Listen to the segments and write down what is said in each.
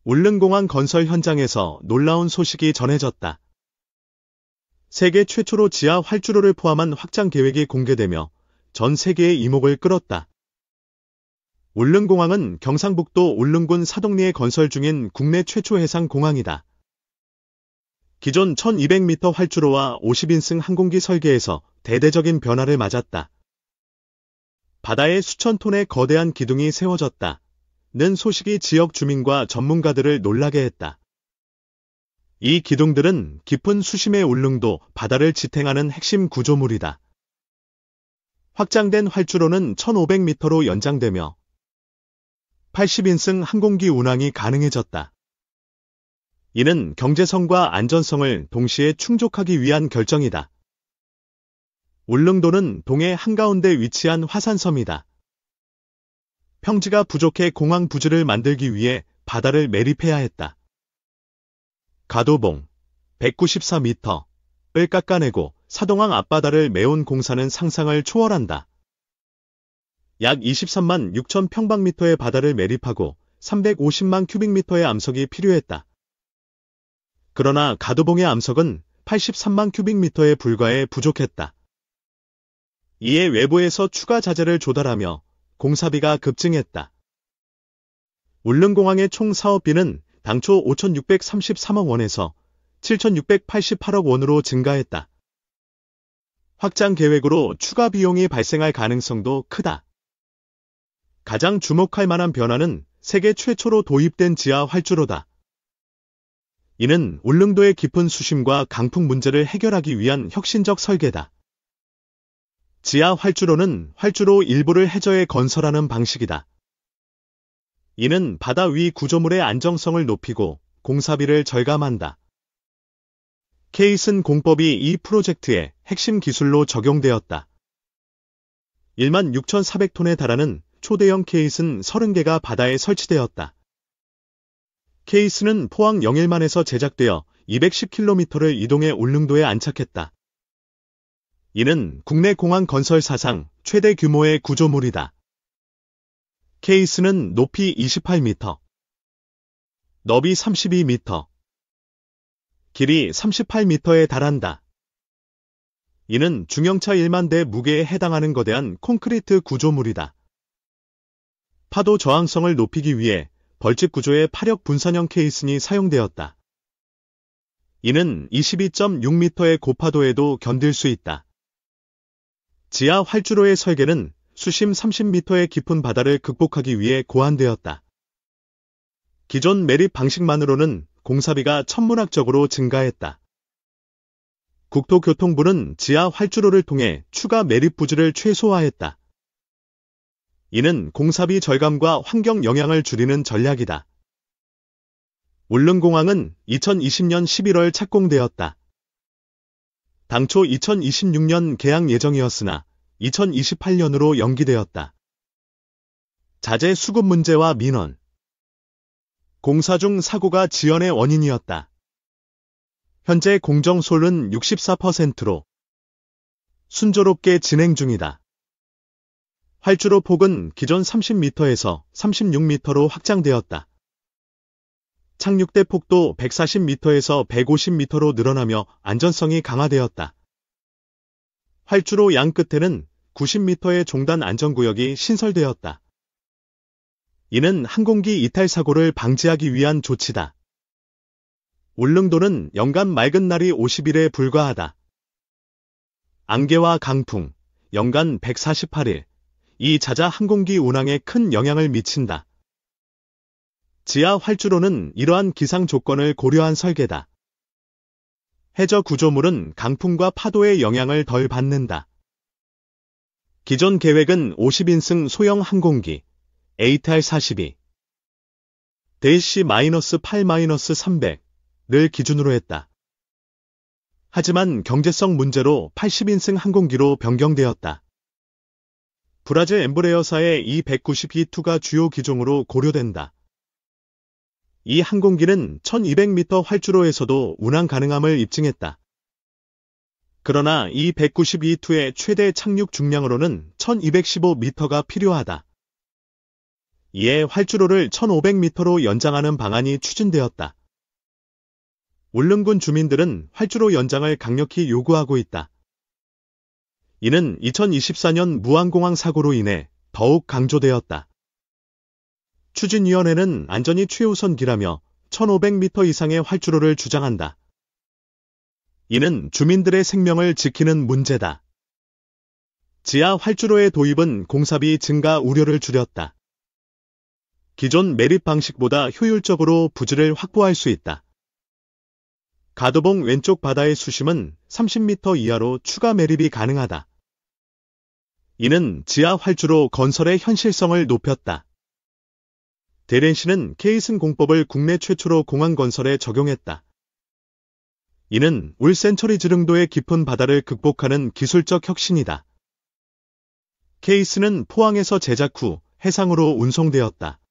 울릉공항 건설 현장에서 놀라운 소식이 전해졌다. 세계 최초로 지하 활주로를 포함한 확장 계획이 공개되며 전 세계의 이목을 끌었다. 울릉공항은 경상북도 울릉군 사동리에 건설 중인 국내 최초 해상 공항이다. 기존 1200m 활주로와 50인승 항공기 설계에서 대대적인 변화를 맞았다. 바다에 수천 톤의 거대한 기둥이 세워졌다. 는 소식이 지역 주민과 전문가들을 놀라게 했다. 이 기둥들은 깊은 수심의 울릉도 바다를 지탱하는 핵심 구조물이다. 확장된 활주로는 1500m로 연장되며 80인승 항공기 운항이 가능해졌다. 이는 경제성과 안전성을 동시에 충족하기 위한 결정이다. 울릉도는 동해 한가운데 위치한 화산섬이다. 평지가 부족해 공항 부지를 만들기 위해 바다를 매립해야 했다. 가도봉 194m을 깎아내고 사동항 앞바다를 메운 공사는 상상을 초월한다. 약 23만 6천 평방미터의 바다를 매립하고 350만 큐빅미터의 암석이 필요했다. 그러나 가도봉의 암석은 83만 큐빅미터에 불과해 부족했다. 이에 외부에서 추가 자재를 조달하며 공사비가 급증했다. 울릉공항의 총 사업비는 당초 5,633억 원에서 7,688억 원으로 증가했다. 확장 계획으로 추가 비용이 발생할 가능성도 크다. 가장 주목할 만한 변화는 세계 최초로 도입된 지하 활주로다. 이는 울릉도의 깊은 수심과 강풍 문제를 해결하기 위한 혁신적 설계다. 지하 활주로는 활주로 일부를 해저에 건설하는 방식이다. 이는 바다 위 구조물의 안정성을 높이고 공사비를 절감한다. 케이슨 공법이 이 프로젝트의 핵심 기술로 적용되었다. 1만 6,400톤에 달하는 초대형 케이슨 30개가 바다에 설치되었다. 케이스는 포항 영일만에서 제작되어 210km를 이동해 울릉도에 안착했다. 이는 국내 공항 건설 사상 최대 규모의 구조물이다. 케이스는 높이 28m, 너비 32m, 길이 38m에 달한다. 이는 중형차 1만 대 무게에 해당하는 거대한 콘크리트 구조물이다. 파도 저항성을 높이기 위해 벌집 구조의 파력 분산형 케이슨이 사용되었다. 이는 22.6m의 고파도에도 견딜 수 있다. 지하 활주로의 설계는 수심 30m의 깊은 바다를 극복하기 위해 고안되었다. 기존 매립 방식만으로는 공사비가 천문학적으로 증가했다. 국토교통부는 지하 활주로를 통해 추가 매립 부지를 최소화했다. 이는 공사비 절감과 환경 영향을 줄이는 전략이다. 울릉공항은 2020년 11월 착공되었다. 당초 2026년 개항 예정이었으나 2028년으로 연기되었다. 자재 수급 문제와 민원, 공사 중 사고가 지연의 원인이었다. 현재 공정솔은 64%로 순조롭게 진행 중이다. 활주로 폭은 기존 30m에서 36m로 확장되었다. 착륙대 폭도 140m에서 150m로 늘어나며 안전성이 강화되었다. 활주로 양 끝에는 90m의 종단 안전구역이 신설되었다. 이는 항공기 이탈 사고를 방지하기 위한 조치다. 울릉도는 연간 맑은 날이 50일에 불과하다. 안개와 강풍, 연간 148일. 이 잦아 항공기 운항에 큰 영향을 미친다. 지하 활주로는 이러한 기상 조건을 고려한 설계다. 해저 구조물은 강풍과 파도의 영향을 덜 받는다. 기존 계획은 50인승 소형 항공기 ATR-42 -8-300를 기준으로 했다. 하지만 경제성 문제로 80인승 항공기로 변경되었다. 브라질 엠브레어사의 E192-2가 주요 기종으로 고려된다. 이 항공기는 1200m 활주로에서도 운항 가능함을 입증했다. 그러나 E192-2의 최대 착륙 중량으로는 1215m가 필요하다. 이에 활주로를 1500m로 연장하는 방안이 추진되었다. 울릉군 주민들은 활주로 연장을 강력히 요구하고 있다. 이는 2024년 무안공항 사고로 인해 더욱 강조되었다. 추진위원회는 안전이 최우선기라며 1500m 이상의 활주로를 주장한다. 이는 주민들의 생명을 지키는 문제다. 지하 활주로의 도입은 공사비 증가 우려를 줄였다. 기존 매립 방식보다 효율적으로 부지를 확보할 수 있다. 가도봉 왼쪽 바다의 수심은 30m 이하로 추가 매립이 가능하다. 이는 지하 활주로 건설의 현실성을 높였다. 대련시는 케이슨 공법을 국내 최초로 공항 건설에 적용했다. 이는 울 센처리 지릉도의 깊은 바다를 극복하는 기술적 혁신이다. 케이스는 포항에서 제작 후 해상으로 운송되었다.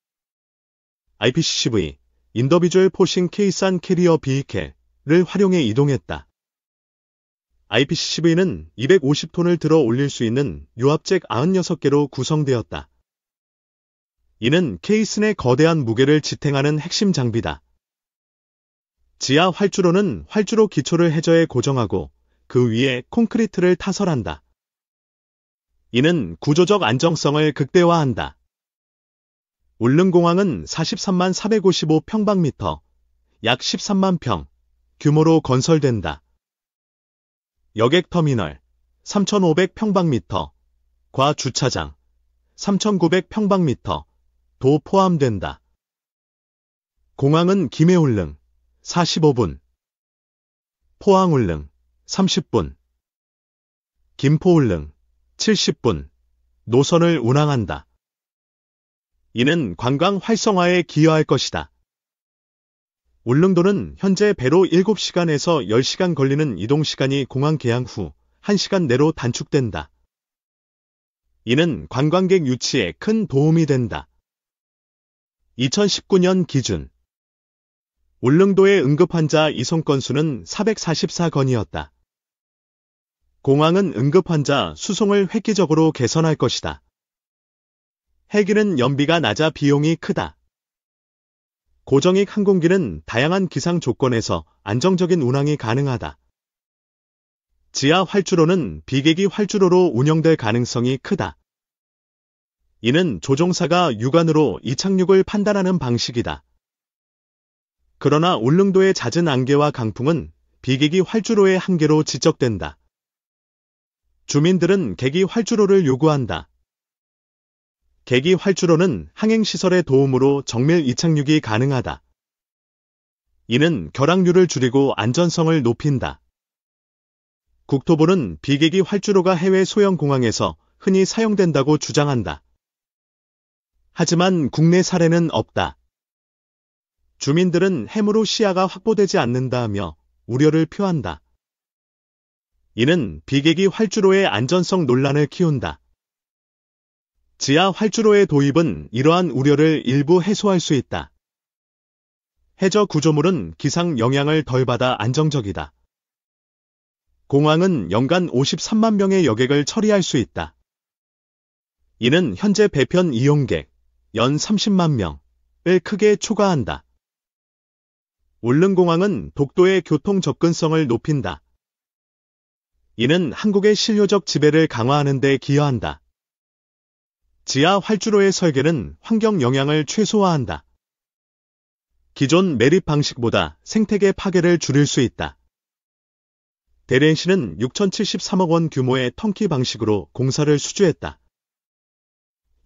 IPCCV, 인더비주얼 포싱 케이스 캐리어 비이켈을 활용해 이동했다. IPCCV는 250톤을 들어 올릴 수 있는 유압잭 96개로 구성되었다. 이는 케이스 내 거대한 무게를 지탱하는 핵심 장비다. 지하 활주로는 활주로 기초를 해저에 고정하고 그 위에 콘크리트를 타설한다. 이는 구조적 안정성을 극대화한다. 울릉공항은 43만 455평방미터, 약 13만 평 규모로 건설된다. 여객터미널 3,500평방미터, 과 주차장 3,900평방미터, 도 포함된다. 공항은 김해울릉 45분, 포항울릉 30분, 김포울릉 70분 노선을 운항한다. 이는 관광 활성화에 기여할 것이다. 울릉도는 현재 배로 7시간에서 10시간 걸리는 이동시간이 공항 개항 후 1시간 내로 단축된다. 이는 관광객 유치에 큰 도움이 된다. 2019년 기준 울릉도의 응급환자 이송 건수는 444건이었다. 공항은 응급환자 수송을 획기적으로 개선할 것이다. 헬기는 연비가 낮아 비용이 크다. 고정익 항공기는 다양한 기상 조건에서 안정적인 운항이 가능하다. 지하 활주로는 비계기 활주로로 운영될 가능성이 크다. 이는 조종사가 육안으로 이착륙을 판단하는 방식이다. 그러나 울릉도의 잦은 안개와 강풍은 비계기 활주로의 한계로 지적된다. 주민들은 계기 활주로를 요구한다. 계기 활주로는 항행시설의 도움으로 정밀 이착륙이 가능하다. 이는 결항률을 줄이고 안전성을 높인다. 국토부는 비계기 활주로가 해외 소형 공항에서 흔히 사용된다고 주장한다. 하지만 국내 사례는 없다. 주민들은 해무로 시야가 확보되지 않는다며 우려를 표한다. 이는 비계기 활주로의 안전성 논란을 키운다. 지하 활주로의 도입은 이러한 우려를 일부 해소할 수 있다. 해저 구조물은 기상 영향을 덜 받아 안정적이다. 공항은 연간 53만 명의 여객을 처리할 수 있다. 이는 현재 배편 이용객 연 30만 명을 크게 초과한다. 울릉공항은 독도의 교통 접근성을 높인다. 이는 한국의 실효적 지배를 강화하는 데 기여한다. 지하 활주로의 설계는 환경 영향을 최소화한다. 기존 매립 방식보다 생태계 파괴를 줄일 수 있다. 대련시는 6,073억 원 규모의 턴키 방식으로 공사를 수주했다.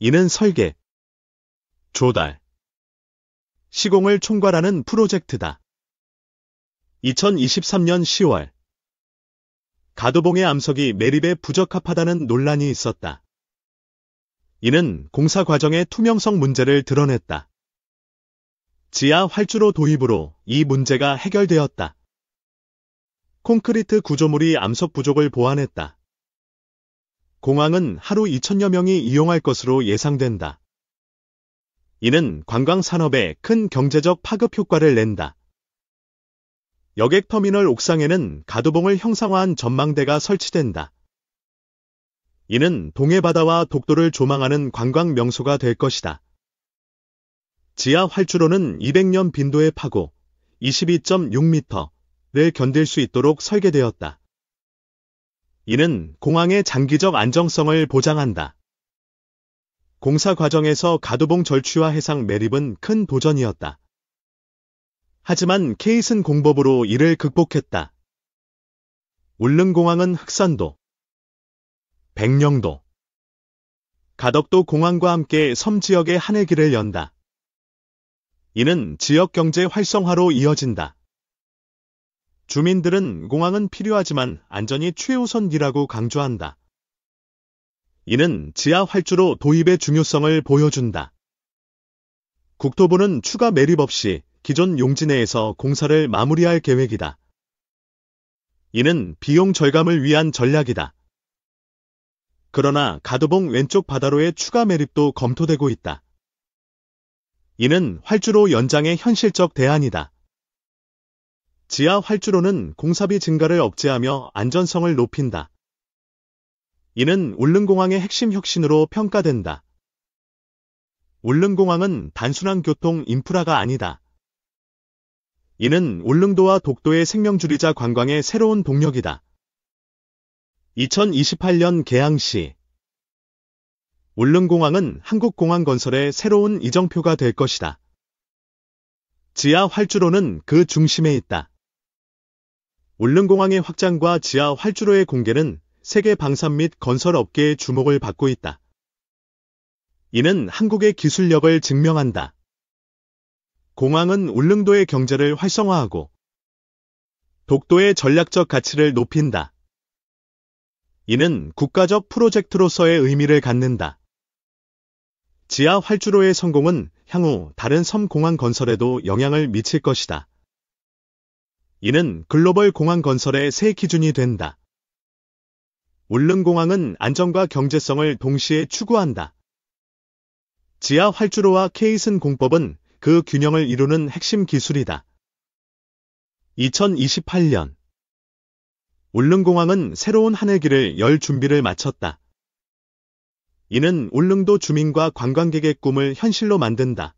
이는 설계, 조달, 시공을 총괄하는 프로젝트다. 2023년 10월 가도봉의 암석이 매립에 부적합하다는 논란이 있었다. 이는 공사 과정의 투명성 문제를 드러냈다. 지하 활주로 도입으로 이 문제가 해결되었다. 콘크리트 구조물이 암석 부족을 보완했다. 공항은 하루 2,000여 명이 이용할 것으로 예상된다. 이는 관광 산업에 큰 경제적 파급 효과를 낸다. 여객터미널 옥상에는 가도봉을 형상화한 전망대가 설치된다. 이는 동해바다와 독도를 조망하는 관광 명소가 될 것이다. 지하 활주로는 200년 빈도의 파고 22.6m를 견딜 수 있도록 설계되었다. 이는 공항의 장기적 안정성을 보장한다. 공사 과정에서 가두봉 절취와 해상 매립은 큰 도전이었다. 하지만 케이슨 공법으로 이를 극복했다. 울릉공항은 흑산도, 백령도, 가덕도 공항과 함께 섬 지역의 한해 길을 연다. 이는 지역 경제 활성화로 이어진다. 주민들은 공항은 필요하지만 안전이 최우선이라고 강조한다. 이는 지하 활주로 도입의 중요성을 보여준다. 국토부는 추가 매립 없이 기존 용지 내에서 공사를 마무리할 계획이다. 이는 비용 절감을 위한 전략이다. 그러나 가두봉 왼쪽 바다로의 추가 매립도 검토되고 있다. 이는 활주로 연장의 현실적 대안이다. 지하 활주로는 공사비 증가를 억제하며 안전성을 높인다. 이는 울릉공항의 핵심 혁신으로 평가된다. 울릉공항은 단순한 교통 인프라가 아니다. 이는 울릉도와 독도의 생명줄이자 관광의 새로운 동력이다. 2028년 개항 시 울릉공항은 한국공항 건설의 새로운 이정표가 될 것이다. 지하 활주로는 그 중심에 있다. 울릉공항의 확장과 지하 활주로의 공개는 세계 방산 및 건설 업계의 주목을 받고 있다. 이는 한국의 기술력을 증명한다. 공항은 울릉도의 경제를 활성화하고 독도의 전략적 가치를 높인다. 이는 국가적 프로젝트로서의 의미를 갖는다. 지하 활주로의 성공은 향후 다른 섬 공항 건설에도 영향을 미칠 것이다. 이는 글로벌 공항 건설의 새 기준이 된다. 울릉공항은 안전과 경제성을 동시에 추구한다. 지하 활주로와 케이슨 공법은 그 균형을 이루는 핵심 기술이다. 2028년 울릉공항은 새로운 한해 길을 열 준비를 마쳤다. 이는 울릉도 주민과 관광객의 꿈을 현실로 만든다.